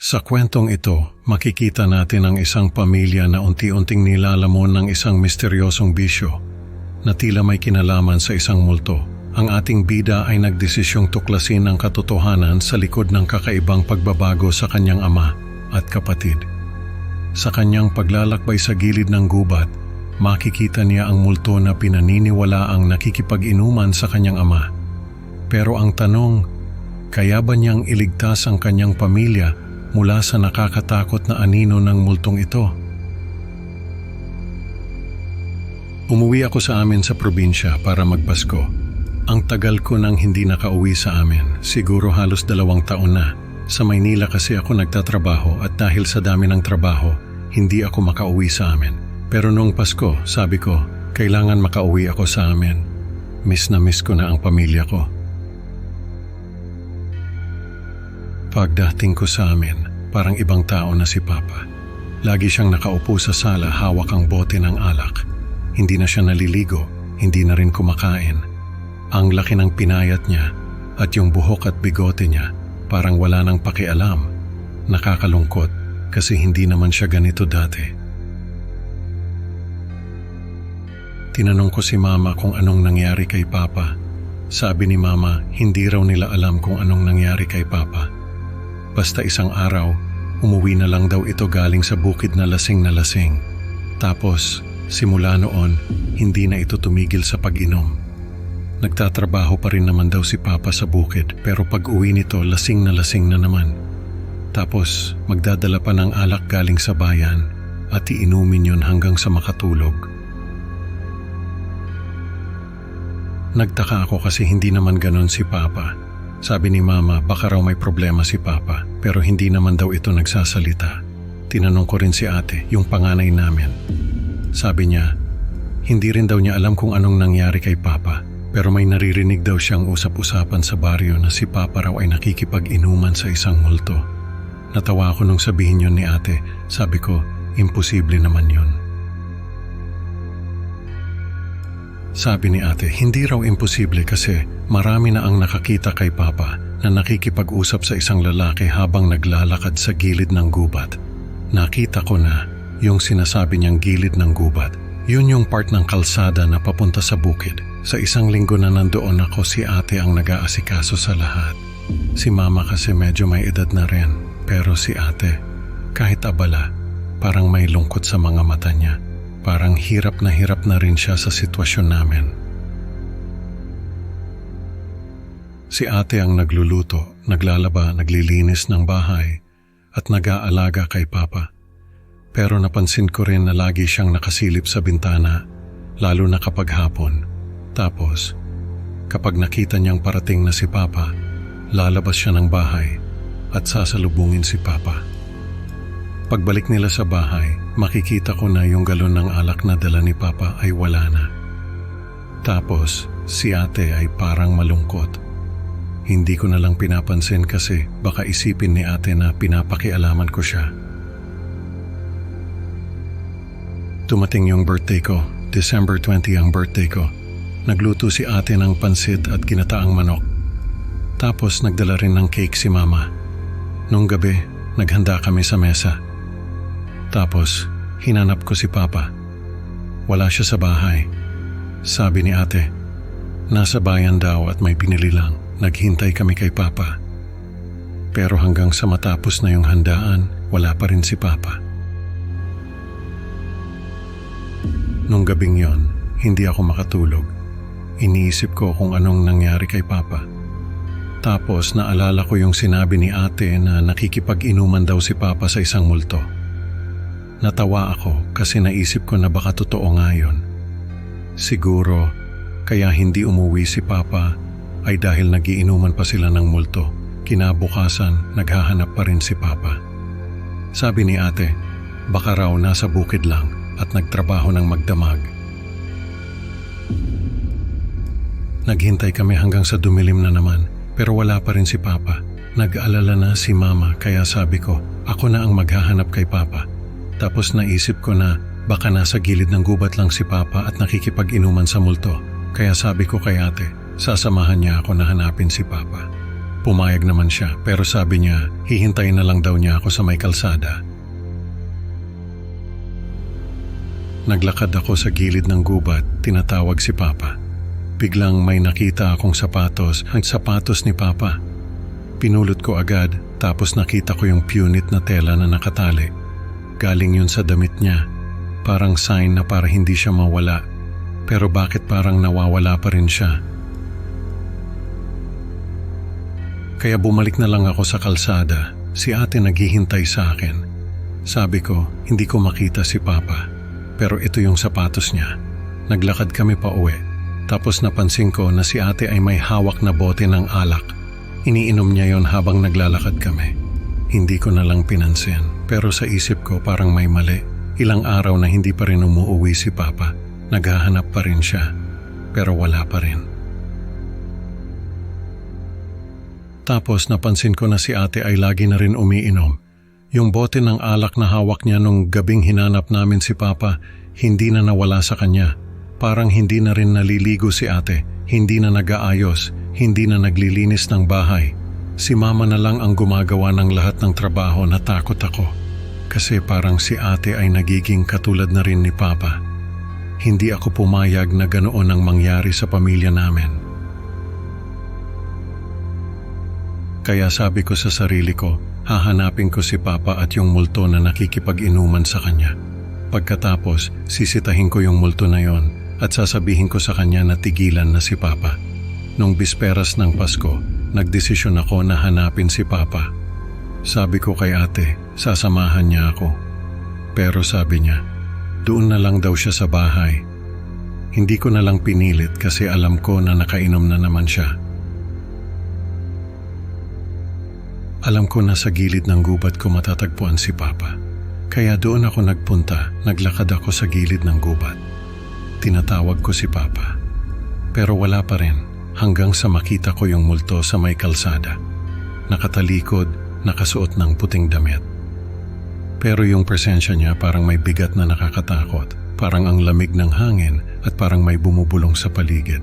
Sa kwentong ito, makikita natin ang isang pamilya na unti-unting nilalamon ng isang misteryosong bisyo na tila may kinalaman sa isang multo. Ang ating bida ay nagdesisyong tuklasin ang katotohanan sa likod ng kakaibang pagbabago sa kanyang ama at kapatid. Sa kanyang paglalakbay sa gilid ng gubat, makikita niya ang multo na pinaniniwalaang nakikipag-inuman sa kanyang ama. Pero ang tanong, kaya ba niyang iligtas ang kanyang pamilya mula sa nakakatakot na anino ng multong ito? Umuwi ako sa amin sa probinsya para magpasko. Ang tagal ko nang hindi nakauwi sa amin, siguro halos 2 taon na. Sa Maynila kasi ako nagtatrabaho at dahil sa dami ng trabaho, hindi ako makauwi sa amin. Pero noong Pasko, sabi ko, kailangan makauwi ako sa amin. Miss na miss ko na ang pamilya ko. Pagdating ko sa amin, parang ibang tao na si Papa. Lagi siyang nakaupo sa sala, hawak ang bote ng alak. Hindi na siya naliligo, hindi na rin kumakain. Ang laki ng pinayat niya at yung buhok at bigote niya parang wala nang pakialam. Nakakalungkot kasi hindi naman siya ganito dati. Tinanong ko si Mama kung anong nangyari kay Papa. Sabi ni Mama, hindi raw nila alam kung anong nangyari kay Papa. Basta isang araw, umuwi na lang daw ito galing sa bukid na lasing na lasing. Tapos, simula noon, hindi na ito tumigil sa pag-inom. Nagtatrabaho pa rin naman daw si Papa sa bukid pero pag uwi nito, lasing na naman. Tapos, magdadala pa ng alak galing sa bayan at iinumin yun hanggang sa makatulog. Nagtaka ako kasi hindi naman ganon si Papa. Sabi ni Mama, baka raw may problema si Papa, pero hindi naman daw ito nagsasalita. Tinanong ko rin si Ate, yung panganay namin. Sabi niya, hindi rin daw niya alam kung anong nangyari kay Papa, pero may naririnig daw siyang usap-usapan sa baryo na si Papa raw ay nakikipag-inuman sa isang multo. Natawa ako nung sabihin yun ni Ate. Sabi ko, imposible naman yun. Sabi ni Ate, hindi raw imposible kasi marami na ang nakakita kay Papa na nakikipag-usap sa isang lalaki habang naglalakad sa gilid ng gubat. Nakita ko na yung sinasabi niyang gilid ng gubat. Yun yung part ng kalsada na papunta sa bukid. Sa isang linggo na nandoon ako, si Ate ang nag-aasikaso sa lahat. Si Mama kasi medyo may edad na rin. Pero si Ate, kahit abala, parang may lungkot sa mga mata niya. Parang hirap na rin siya sa sitwasyon namin. Si Ate ang nagluluto, naglalaba, naglilinis ng bahay at nag-aalaga kay Papa. Pero napansin ko rin na lagi siyang nakasilip sa bintana, lalo na kapag hapon. Tapos, kapag nakita niyang parating na si Papa, lalabas siya ng bahay at sasalubungin si Papa. Pagbalik nila sa bahay, makikita ko na yung galon ng alak na dala ni Papa ay wala na. Tapos, si Ate ay parang malungkot. Hindi ko na lang pinapansin kasi baka isipin ni Ate na pinapakialaman ko siya. Tumating yung birthday ko, December 20 ang birthday ko. Nagluto si Ate ng pansit at ginataang manok. Tapos nagdala rin ng cake si Mama. Nung gabi, naghanda kami sa mesa. Tapos, hinanap ko si Papa. Wala siya sa bahay. Sabi ni Ate, nasa bayan daw at may binili lang. Naghintay kami kay Papa. Pero hanggang sa matapos na yung handaan, wala pa rin si Papa. Nung gabing yon, hindi ako makatulog. Iniisip ko kung anong nangyari kay Papa. Tapos naalala ko yung sinabi ni Ate na nakikipag-inuman daw si Papa sa isang multo. Natawa ako kasi naisip ko na baka totoo nga yun. Siguro, kaya hindi umuwi si Papa ay dahil nagiinuman pa sila ng multo. Kinabukasan, naghahanap pa rin si Papa. Sabi ni Ate, baka raw nasa bukid lang at nagtrabaho ng magdamag. Naghintay kami hanggang sa dumilim na naman, pero wala pa rin si Papa. Nag-aalala na si Mama kaya sabi ko, ako na ang maghahanap kay Papa. Tapos naisip ko na baka nasa gilid ng gubat lang si Papa at nakikipag-inuman sa multo. Kaya sabi ko kay Ate, sasamahan niya ako na hanapin si Papa. Pumayag naman siya pero sabi niya hihintayin na lang daw niya ako sa may kalsada. Naglakad ako sa gilid ng gubat, tinatawag si Papa. Biglang may nakita akong sapatos, ang sapatos ni Papa. Pinulot ko agad tapos nakita ko yung punit na tela na nakatali. Galing yun sa damit niya. Parang sign na para hindi siya mawala. Pero bakit parang nawawala pa rin siya? Kaya bumalik na lang ako sa kalsada. Si ate naghihintay sa akin. Sabi ko, hindi ko makita si Papa. Pero ito yung sapatos niya. Naglakad kami pa uwi. Tapos napansin ko na si ate ay may hawak na bote ng alak. Iniinom niya yon habang naglalakad kami. Hindi ko na lang pinansin. Pero sa isip ko parang may mali. Ilang araw na hindi pa rin umuuwi si Papa. Naghahanap pa rin siya. Pero wala pa rin. Tapos napansin ko na si ate ay lagi na rin umiinom. Yung bote ng alak na hawak niya nung gabing hinanap namin si Papa, hindi na nawala sa kanya. Parang hindi na rin naliligo si ate, hindi na nag-aayos, hindi na naglilinis ng bahay. Si Mama na lang ang gumagawa ng lahat ng trabaho. Natakot ako. Kasi parang si ate ay nagiging katulad na rin ni Papa. Hindi ako pumayag na ganoon ang mangyari sa pamilya namin. Kaya sabi ko sa sarili ko, hahanapin ko si Papa at yung multo na nakikipag-inuman sa kanya. Pagkatapos, sisitahin ko yung multo na yon at sasabihin ko sa kanya na tigilan na si Papa. Nung bisperas ng Pasko, nagdesisyon ako na hanapin si Papa. Sabi ko kay ate, sasamahan niya ako. Pero sabi niya, doon na lang daw siya sa bahay. Hindi ko na lang pinilit kasi alam ko na nakainom na naman siya. Alam ko na sa gilid ng gubat ko matatagpuan si Papa. Kaya doon ako nagpunta, naglakad ako sa gilid ng gubat. Tinatawag ko si Papa. Pero wala pa rin hanggang sa makita ko yung multo sa may kalsada. Nakatalikod, nakasuot ng puting damit. Pero yung presensya niya parang may bigat na nakakatakot. Parang ang lamig ng hangin at parang may bumubulong sa paligid.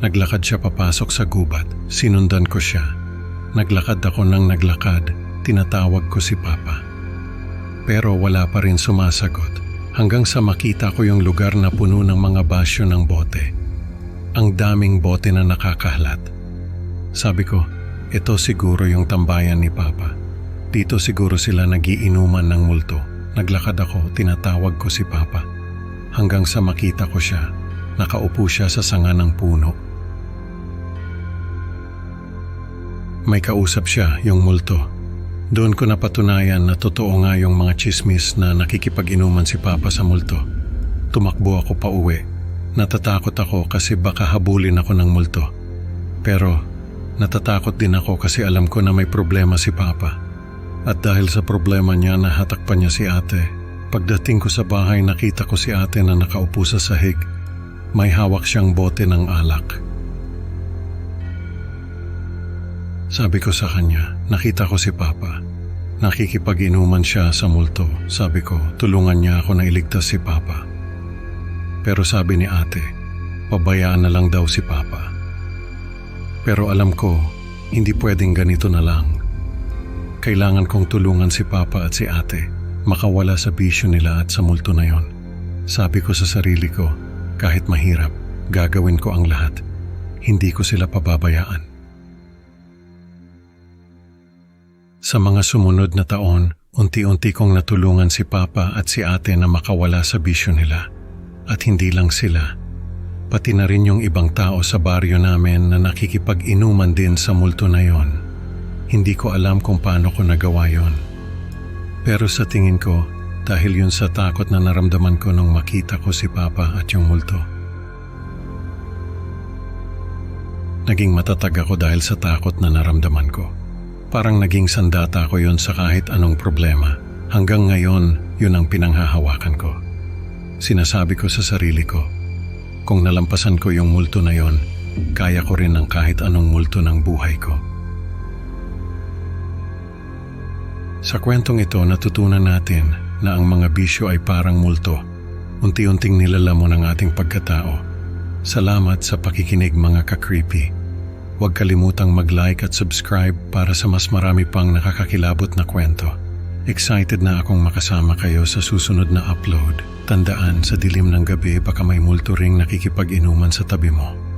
Naglakad siya papasok sa gubat. Sinundan ko siya. Naglakad ako ng naglakad. Tinatawag ko si Papa. Pero wala pa rin sumasagot. Hanggang sa makita ko yung lugar na puno ng mga basyo ng bote. Ang daming bote na nakakahalat. Sabi ko, ito siguro yung tambayan ni Papa. Dito siguro sila nagiinuman ng multo. Naglakad ako, tinatawag ko si Papa. Hanggang sa makita ko siya. Nakaupo siya sa sanga ng puno. May kausap siya, yung multo. Doon ko napatunayan na totoo nga yung mga chismis na nakikipag-inuman si Papa sa multo. Tumakbo ako pa uwi. Natatakot ako kasi baka habulin ako ng multo. Pero natatakot din ako kasi alam ko na may problema si Papa. At dahil sa problema niya, nahatakpan niya si ate. Pagdating ko sa bahay, nakita ko si ate na nakaupo sa sahig. May hawak siyang bote ng alak. Sabi ko sa kanya, nakita ko si Papa. Nakikipag-inuman siya sa multo. Sabi ko, tulungan niya ako na iligtas si Papa. Pero sabi ni ate, pabayaan na lang daw si Papa. Pero alam ko, hindi pwedeng ganito na lang. Kailangan kong tulungan si Papa at si ate, makawala sa bisyo nila at sa multo na yon. Sabi ko sa sarili ko, kahit mahirap, gagawin ko ang lahat. Hindi ko sila pababayaan. Sa mga sumunod na taon, unti-unti kong natulungan si Papa at si ate na makawala sa bisyo nila. At hindi lang sila, pati na rin yung ibang tao sa baryo namin na nakikipag-inuman din sa multo na yon. Hindi ko alam kung paano ko nagawa yon. Pero sa tingin ko, dahil yun sa takot na naramdaman ko nung makita ko si Papa at yung multo. Naging matatag ako dahil sa takot na naramdaman ko. Parang naging sandata ko yun sa kahit anong problema. Hanggang ngayon, yun ang pinanghahawakan ko. Sinasabi ko sa sarili ko, kung nalampasan ko yung multo na yon, kaya ko rin ang kahit anong multo ng buhay ko. Sa kwentong ito, natutunan natin na ang mga bisyo ay parang multo. Unti-unting nilalamon ang ating pagkatao. Salamat sa pakikinig mga ka-creepy. Huwag kalimutang mag-like at subscribe para sa mas marami pang nakakakilabot na kwento. Excited na akong makasama kayo sa susunod na upload. Tandaan, sa dilim ng gabi baka may multo ring nakikipag-inuman sa tabi mo.